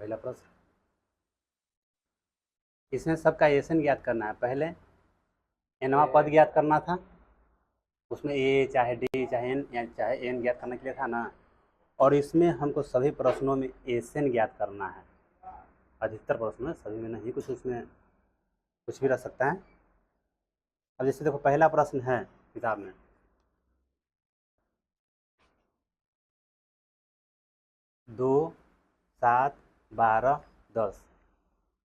पहला प्रश्न, इसमें सबका एसन ज्ञात करना है। पहले एनवा पद ज्ञात करना था, उसमें ए चाहे डी चाहे एन या चाहे एन ज्ञात करने के लिए था ना। और इसमें हमको सभी प्रश्नों में एसन ज्ञात करना है। अधिकतर प्रश्न में, सभी में नहीं, कुछ उसमें कुछ भी रह सकता है। अब जैसे देखो पहला प्रश्न है किताब में, दो, 7, 12, 10।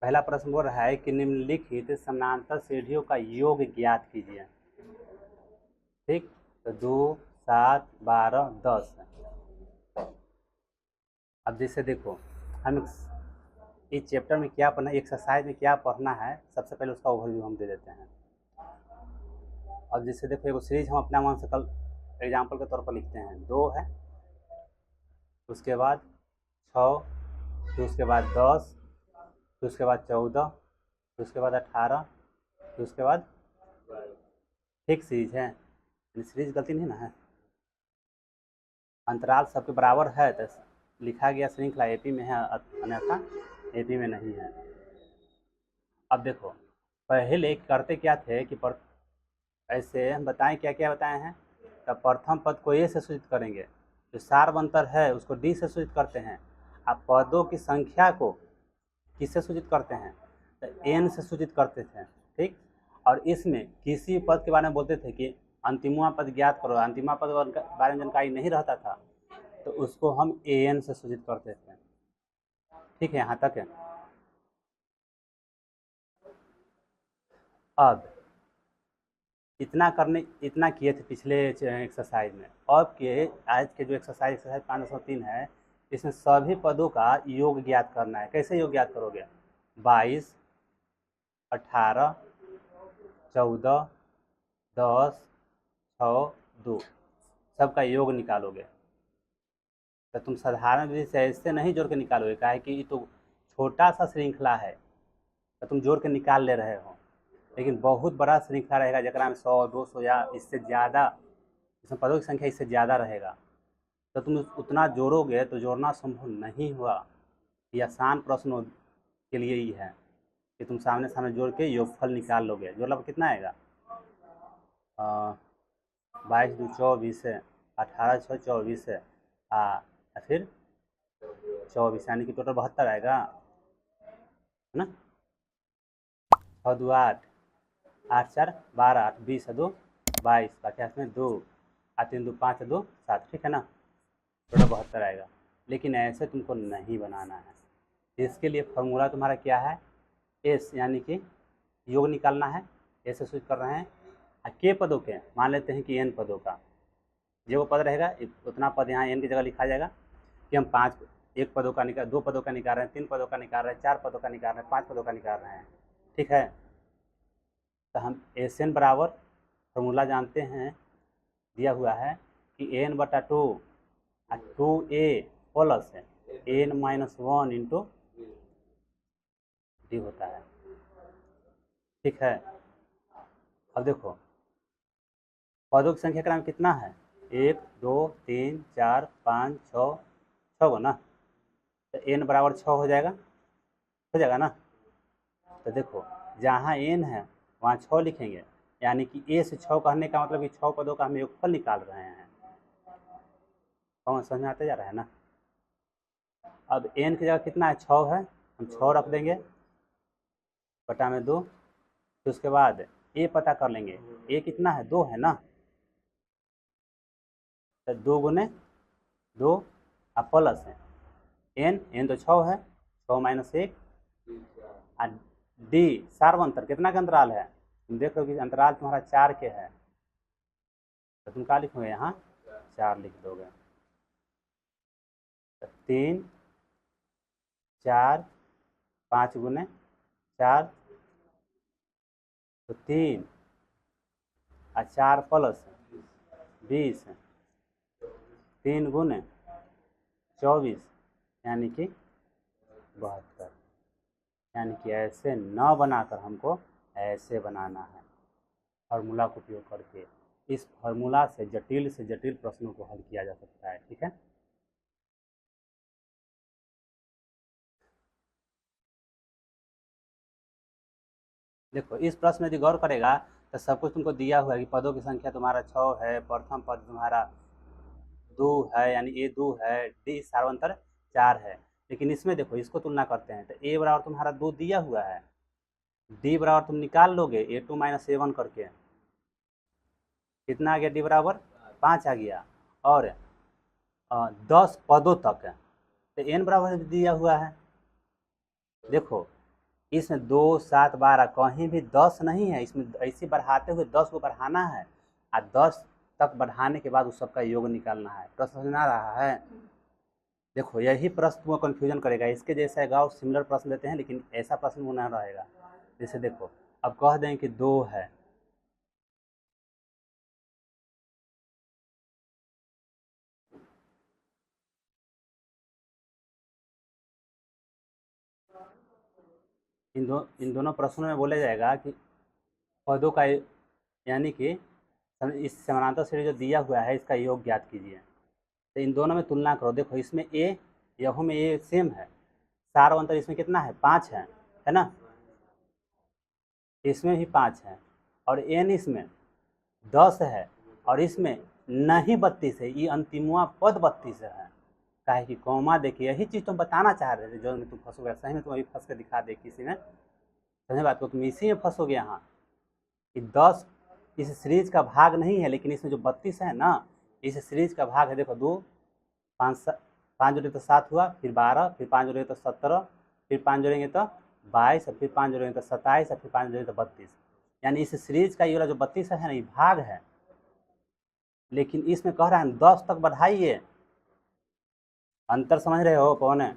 पहला प्रश्न बोल रहा है कि निम्नलिखित समानांतर सीढ़ियों का योग ज्ञात कीजिए। ठीक, तो 2, 7, 12, 10 है। अब जैसे देखो हम इस चैप्टर में क्या पढ़ना है, एक्सरसाइज में क्या पढ़ना है, सबसे पहले उसका ओवरव्यू हम दे देते हैं। अब जैसे देखो एगो सीरीज हम अपना मन से कल एग्जाम्पल के तौर पर लिखते हैं। 2 है, उसके बाद 6, फिर उसके बाद 10, फिर उसके बाद 14, फिर उसके बाद 18, फिर उसके बाद ठीक सीरीज है, सीरीज गलती नहीं ना है। अंतराल सबके बराबर है तो लिखा गया श्रृंखला एपी में है, अन्यथा एपी में नहीं है। अब देखो पहले करते क्या थे कि ऐसे हम बताएं, क्या क्या बताए हैं। तब प्रथम पद को ए से सूचित करेंगे, जो सार्वंतर है उसको डी से सूचित करते हैं। आप पदों की संख्या को किससे सूचित करते हैं, तो एन से सूचित करते थे। ठीक, और इसमें किसी पद के बारे में बोलते थे कि अंतिमवा पद ज्ञात करो, अंतिमा पद के बारे में जानकारी नहीं रहता था तो उसको हम एन से सूचित करते थे। ठीक है, यहाँ तक है। अब इतना किए थे पिछले एक्सरसाइज में। अब के आज के जो एक्सरसाइज 503 है, इसमें सभी पदों का योग ज्ञात करना है। कैसे योग ज्ञात करोगे, 22, 18, 14, 10, 6, 2 सबका योग निकालोगे। तो तुम साधारण विधि से ऐसे नहीं जोड़ के निकालोगे, काहे कि तो छोटा सा श्रृंखला है तो तुम जोड़ के निकाल ले रहे हो। लेकिन बहुत बड़ा श्रृंखला रहेगा जरा में 100, 200 या इससे ज़्यादा, इसमें पदों की संख्या इससे ज़्यादा रहेगा, तो तुम उतना जोड़ोगे तो जोड़ना संभव नहीं हुआ। ये आसान प्रश्नों के लिए ही है कि तुम सामने सामने जोड़ के योगफल निकाल लोगे। जोड़ना कितना आएगा, 22 2 24 है, 18 6 24 है, फिर 24 यानी कि टोटल 72 आएगा, है ना। 6 2 8, 8 4 12, 8 20 2 22, बाकी इसमें 2, 8 3 2 5 2 7, ठीक है ना, टोटल 72 आएगा। लेकिन ऐसे तुमको नहीं बनाना है। इसके लिए फॉर्मूला तुम्हारा क्या है, एस, यानी कि योग निकालना है। एस से सूचित कर रहे हैं के पदों के, मान लेते हैं कि एन पदों का जो पद रहेगा उतना पद यहाँ एन की जगह लिखा जाएगा कि हम 1 पदों का निकाल, 2 पदों का निकाल रहे हैं, 3 पदों का निकाल रहे हैं, 4 पदों का निकाल रहे हैं, 5 पदों का निकाल रहे हैं। ठीक है, तो हम एस एन बराबर फॉर्मूला जानते हैं, दिया हुआ है कि एन बटा 2 2a प्लस है n-1 इंटू डी होता है। ठीक है, अब देखो पदों की संख्या क्रम कितना है, 1 2 3 4 5 6 गो ना, तो n बराबर 6 हो जाएगा ना। तो देखो जहाँ n है वहाँ 6 लिखेंगे, यानी कि a से 6 कहने का मतलब कि 6 पदों का हम योगफल निकाल रहे हैं। कौन समझ में आता जा रहा है ना। अब n की जगह कितना है, 6 है, हम 6 रख देंगे बटा में 2, फिर उसके बाद a पता कर लेंगे, a कितना है, 2 है ना, तो 2 गुने 2 प्लस है n तो 6 है, 6 माइनस 1, डी सार्वंतर कितना का अंतराल है, तुम देख लो कि अंतराल तुम्हारा 4 के है, तो तुम क्या लिखोगे यहाँ 4 लिख दोगे। तो 3 4 5 गुने 4, तो 3 और 4 प्लस 20, 3 गुने 24 यानी कि 72। यानी कि ऐसे न बनाकर हमको ऐसे बनाना है, फार्मूला का उपयोग करके। इस फार्मूला से जटिल प्रश्नों को हल किया जा सकता है। ठीक है, देखो इस प्रश्न में यदि गौर करेगा तो सब कुछ तुमको दिया हुआ है कि पदों की संख्या तुम्हारा 6 है, प्रथम पद तुम्हारा 2 है, यानी ए 2 है, डी सार्वंतर 4 है। लेकिन इसमें देखो इसको तुलना करते हैं तो ए बराबर तुम्हारा 2 दिया हुआ है, डी बराबर तुम निकाल लोगे A2 माइनस A1 करके, कितना आ गया, डी बराबर 5 आ गया। और 10 पदों तक तो एन बराबर दिया हुआ है। देखो इसमें 2 7 12 कहीं भी 10 नहीं है, इसमें ऐसे बढ़ाते हुए 10 को बढ़ाना है और 10 तक बढ़ाने के बाद उस सबका योग निकालना है। प्रश्न समझ में आ रहा है? देखो यही प्रश्न तुमको कन्फ्यूजन करेगा, इसके जैसा है और सिमिलर प्रश्न देते हैं लेकिन ऐसा प्रश्न होना रहेगा। जैसे देखो अब कह दें कि 2 है, इन दोनों प्रश्नों में बोला जाएगा कि पदों का यानी कि इस समानांतर श्रेणी जो दिया हुआ है इसका योग ज्ञात कीजिए। तो इन दोनों में तुलना करो, देखो इसमें ए यहों में ए सेम है, सार अंतर इसमें कितना है, 5 है ना, इसमें भी 5 है और एन इसमें 10 है और इसमें नहीं 32 है, ये अंतिमवा पद 32 है। काहे कि कौमा देखिए यही चीज़ तुम बताना चाह रहे थे जो में तुम फंसोगे, सही में तुम अभी फंस के दिखा दे किसी में, समझे बात को, तुम इसी में फंसोगे यहाँ कि 10 इस सीरीज का भाग नहीं है, लेकिन इसमें जो 32 है ना इस सीरीज का भाग है। देखो 2 5 जोड़ेंगे तो 7 हुआ, फिर 12, फिर 5 जोड़ेंगे तो 17, फिर 5 जोड़ेंगे तो 22, फिर 5 जोड़ेंगे तो 27, फिर 5 जोड़ेंगे तो 32, यानी इस सीरीज का ये वाला जो 32 है ना ये भाग है। लेकिन इसमें कह रहा है 10 तक बढ़ाइए। अंतर समझ रहे हो कौन है,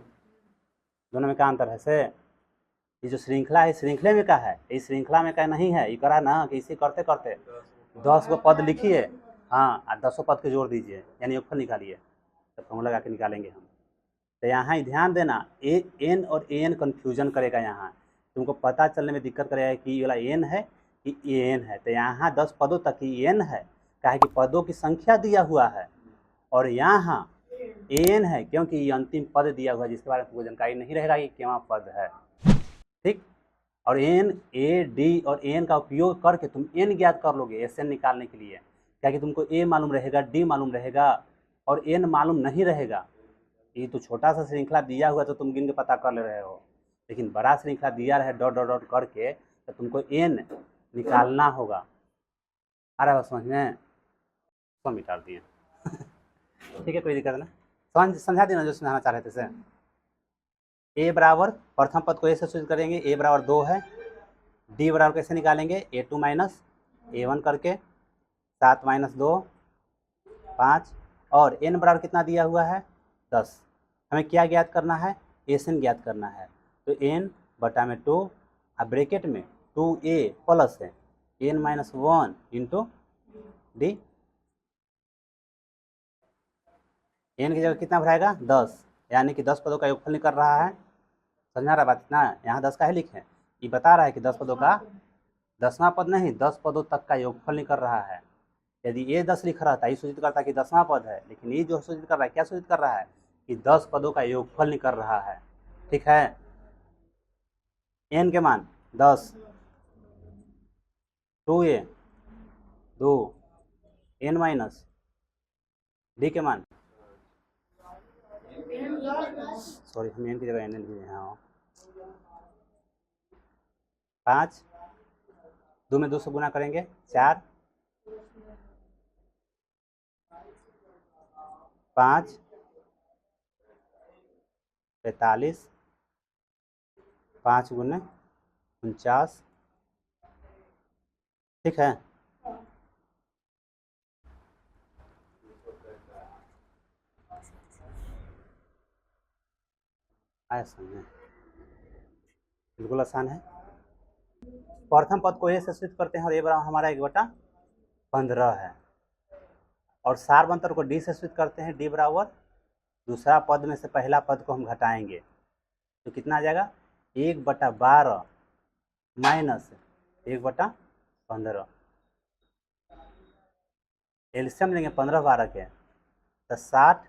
दोनों में क्या अंतर है से? ये जो श्रृंखला है श्रृंखले में क्या है, इस श्रृंखला में क्या नहीं है, ये करा ना कि इसे करते करते 10 को पद लिखिए, हाँ और 10 पद के जोड़ दीजिए यानी योगफल निकालिए, तो फॉर्मूला लगा के निकालेंगे हम। तो यहाँ ध्यान देना ए एन और ए एन कन्फ्यूजन करेगा, यहाँ तुमको पता चलने में दिक्कत करेगा कि ये वाला एन है कि ए एन है। तो यहाँ 10 पदों तक ही एन है, काहे कि पदों की संख्या दिया हुआ है, और यहाँ ए एन है क्योंकि ये अंतिम पद दिया हुआ है जिसके बारे में तुमको जानकारी नहीं रहेगा कि क्या पद है, ठीक। और एन ए डी और एन का उपयोग करके तुम एन ज्ञात कर लोगे एस एन निकालने के लिए, क्या कि तुमको ए मालूम रहेगा, डी मालूम रहेगा और एन मालूम नहीं रहेगा। ये तो छोटा सा श्रृंखला दिया हुआ तो तुम गिन के पता कर ले रहे हो, लेकिन बड़ा श्रृंखला दिया रहे डॉट डॉट डॉट करके तो तुमको एन निकालना होगा। आ रहा है समझ में? तो मिटा दिए ठीक है, कोई दिक्कत नहीं, समझा देना जो समझाना चाह रहे थे से। ए बराबर प्रथम पद को ए से सूचित करेंगे, ए बराबर 2 है, डी बराबर कैसे निकालेंगे, A2 माइनस A1 करके, 7 माइनस 2 5, और एन बराबर कितना दिया हुआ है 10। हमें क्या ज्ञात करना है, एस एन ज्ञात करना है। तो एन बटा में 2 और ब्रैकेट में 2a प्लस है n minus 1 into d, n की जगह कितना भराएगा 10, यानी कि 10 पदों का योगफल निकल रहा है। समझा रहा बात ना, यहाँ 10 का ही लिखे, ये बता रहा है कि 10 पदों का 10वां पद नहीं 10 पदों तक का योगफल निकल रहा है। यदि ये 10 लिख रहा था ये सूचित करता है कि 10वां पद है, लेकिन ये जो सूचित कर रहा है क्या सूचित कर रहा है कि 10 पदों का योगफल निकल रहा है, ठीक है। एन के मान 10, 2a 2, एन माइनस डी के मान, सॉरी हम एन की जगह एन एन लिए हैं, 5, 2 में 2 से गुना करेंगे 4, 5 45, 5 गुने 49, ठीक है। आया समझे, बिल्कुल आसान है। प्रथम पद को ए से सूचित करते हैं और ए बराबर हमारा 1/15 है, और सार्वंतर को डी से सूचित करते हैं, डी बराबर दूसरा पद में से पहला पद को हम घटाएंगे तो कितना आ जाएगा 1/12 माइनस 1/15, एलसीएम लेंगे 15 12 के तो 60,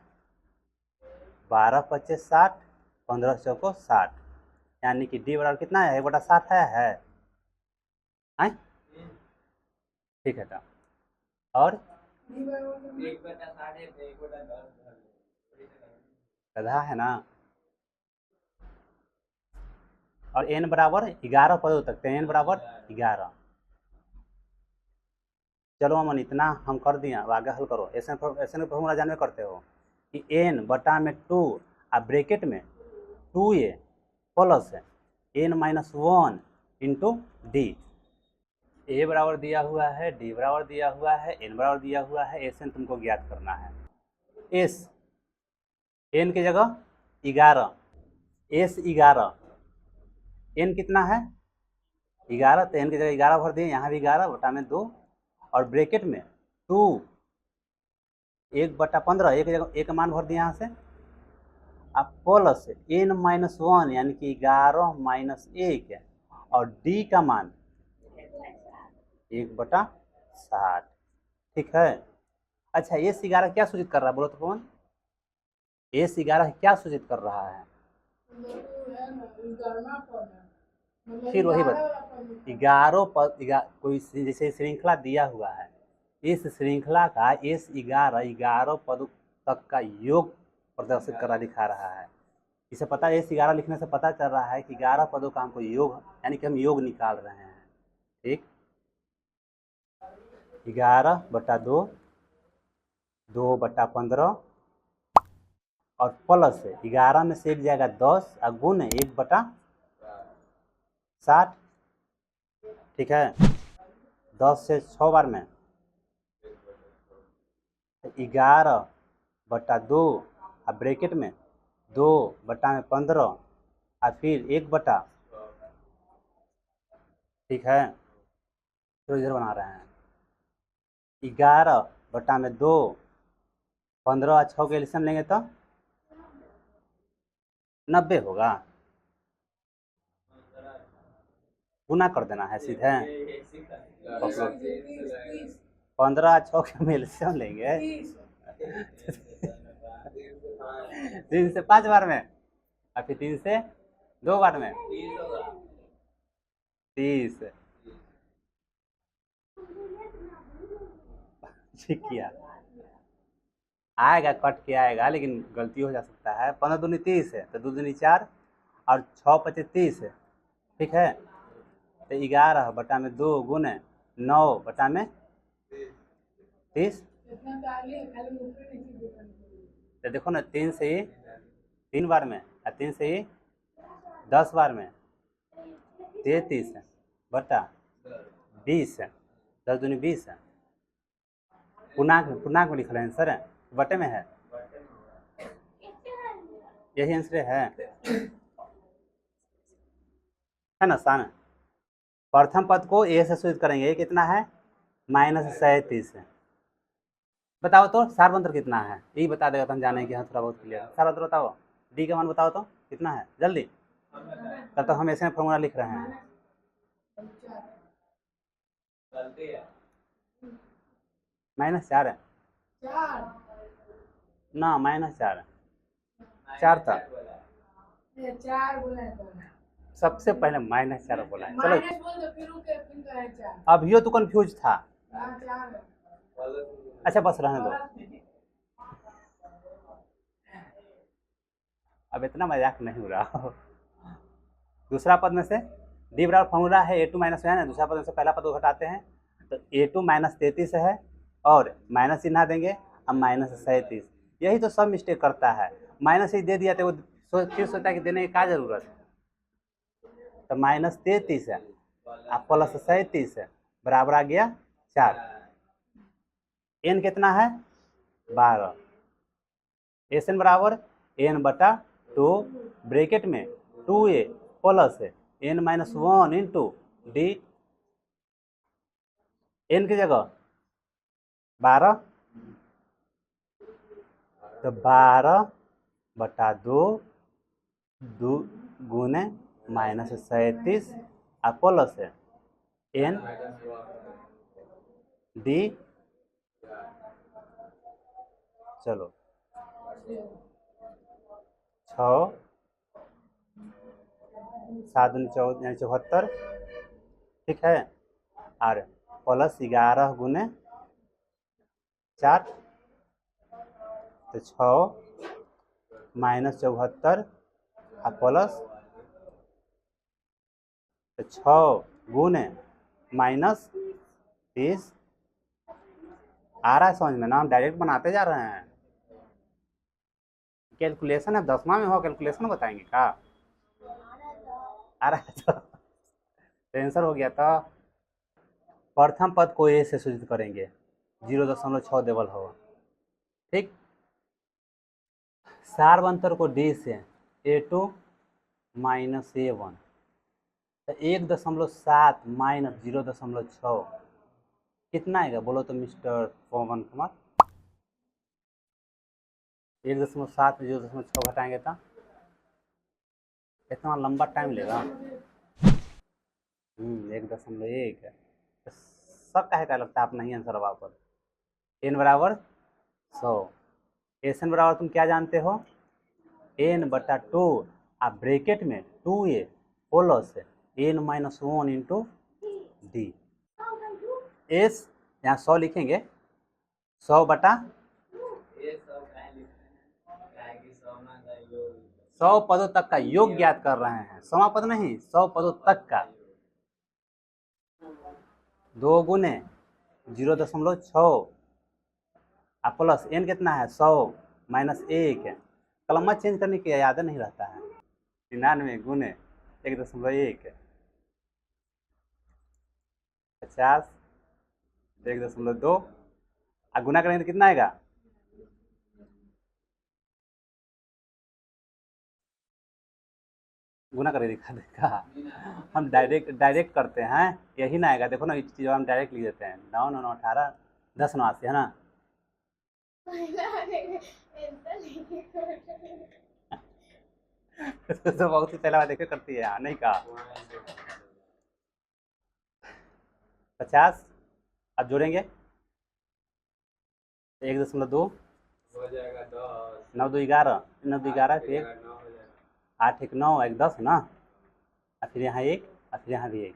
12 25 60, 15 चौको 60, यानी कि डी बराबर कितना है 1/60 है आए ठीक है था। और गधा है ना। और n बराबर 11 पद हो सकते हैं, n बराबर 11। चलो अमन इतना हम कर दिए, अब आगे हल करो। ऐसे फॉर्मूला जानवे करते हो कि n बटा में 2 और ब्रैकेट में 2a plus n minus 1 into D. a बराबर दिया हुआ है, d बराबर दिया हुआ है, n बराबर दिया हुआ है, ऐसे तुमको ज्ञात करना है। s n की जगह 11, s 11, n कितना है 11, तो n की जगह 11 भर दिए, यहाँ भी 11 बटा में 2 और ब्रैकेट में 2 1/15, एक जगह एक मान भर दिया यहाँ से, अब प्लस n माइनस 1 यानी कि 11 माइनस 1 और d का मान 1/60। ठीक है। अच्छा s 11 क्या सूचित कर रहा है बोलो तो कौन? s 11 क्या सूचित कर रहा है? फिर वही बात 11 पद, कोई जैसे श्रृंखला दिया हुआ है, इस श्रृंखला का s 11 पद तक का योग प्रदर्शित करा दिखा रहा है। इसे पता है s 11 लिखने से पता चल रहा है कि 11 पदों का हमको योग, यानी कि हम योग निकाल रहे हैं। ठीक, 11/2, 2/15 और प्लस 11 में से एक जाएगा 10 और गुण 1/60। ठीक है, 10 से 6 बार में 11/2 और ब्रैकेट में 2/15 और फिर 1/, ठीक है, तो इधर बना रहे हैं 11/2, 15 और 6 के एलसीएम लेंगे तो 90 होगा, गुना कर देना है सीधे। 15 और 6 के एलसीएम लेंगे 3 से 5 बार में और फिर 3 से 2 बार में 30। ठीक किया, आएगा कट के आएगा, लेकिन गलती हो जा सकता है। 15 दूनी 30 है तो 2 दूनी 4 और 6 25 30 है। ठीक है, तो 11/2 गुने 9/30। तो देखो ना 3 से ही 3 बार में और 3 से ही 10 बार में 33/20 है, 10 दूनी 20 है। पूर्णांक में लिख रहे हैं सर, बटे में है, यही आंसर है ना सान। प्रथम पद को ए से सूचित करेंगे, ये कितना है -37 है। बताओ तो सार्वंत्र कितना है, यही बता देगा तो हम जानेंगे हाँ थोड़ा बहुत क्लियर। सार्वंत्र बताओ, डी का मान बताओ तो कितना है जल्दी, तब तक हम ऐसे फॉर्मूला लिख रहे हैं। -4 है ना, -4 है, 4 था सबसे पहले -4 बोला है। चलो अभियो तो कंफ्यूज था। अच्छा बस रहने दो, अब इतना मजाक नहीं हो रहा। दूसरा पद में से डी बराबर फॉर्मूला है a2 माइनस है ना, दूसरा पद में से पहला पद को घटाते हैं तो a2 -33 है और माइनस चिन्ह देंगे अब -37। यही तो सब मिस्टेक करता है, माइनस ही दे दिया तो वो फिर सोचता है कि देने की क्या जरूरत है। तो -33 है और प्लस 37 है बराबर आ गया 4। n कितना है 12, एस एन बराबर n/2 ब्रैकेट में 2a plus n minus 1 into D. n की जगह 12, तो 12/2 गुने -37 और प्लस n डी। चलो 6 7 14 यानी 74। ठीक है, और प्लस 11 गुने 4 तो 6 माइनस 74 और प्लस 6 गुने माइनस 30। आ रहा है समझ में ना? हम डायरेक्ट बनाते जा रहे हैं। कैलकुलेशन है, 10वां में हो कैलकुलेशन बताएंगे क्या? आ रहा है तो आंसर हो गया। तो प्रथम पद को ए से सूचित करेंगे, 0.6 देवल हो। ठीक। सार्वंतर को डी से A2 माइनस A1 तो 1.7 माइनस 0.6 कितना आएगा बोलो तो मिस्टर पवन कुमार? 1.7 में 0.6 घटाएंगे तो इतना लंबा टाइम लेगा। 1.1 है तो सब कहे का लगता है आप नहीं आंसर बराबर। n बराबर 100। एस एन बराबर तुम क्या जानते हो? n/2 आप ब्रैकेट में 2a plus n-1 into D. S यहाँ 100 लिखेंगे, 100/100 पदों तक का योग ज्ञात कर रहे हैं, 100 पद नहीं, 100 पदों तक का। 2 गुने 0.6 प्लस n कितना है 100 माइनस 1 कलमा चेंज करने की याद नहीं रहता है। 99 गुने 1.1 50 1.2 गुना करेंगे तो कितना आएगा? गुना करके दिखा देगा। हम डायरेक्ट करते हैं, यही ना आएगा। देखो ना इस चीज़ हम डायरेक्ट लिख देते हैं। 9 9 18 10 9 80 है ना। तो बहुत ही पहला बार देखे करती है नहीं कहा। 50 अब जोड़ेंगे 1.2 हो जाएगा 10 9 2 11 9 2 11 फिर 8 1 9 1 10 ना, और फिर यहाँ 1 और फिर यहाँ भी 1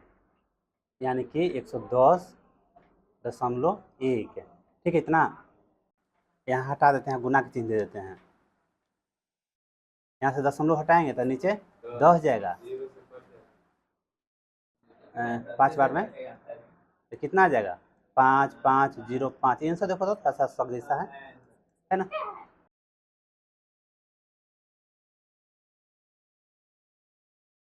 यानी कि 110.1। ठीक है इतना। यहाँ हटा देते हैं, गुना के चिन्ह दे देते हैं। यहाँ से दशमलव हटाएंगे तो नीचे 10 जाएगा 5 बार में तो कितना आ जाएगा? 5 5 0 5। आंसर देखो तो थोड़ा सा शक जैसा है ना।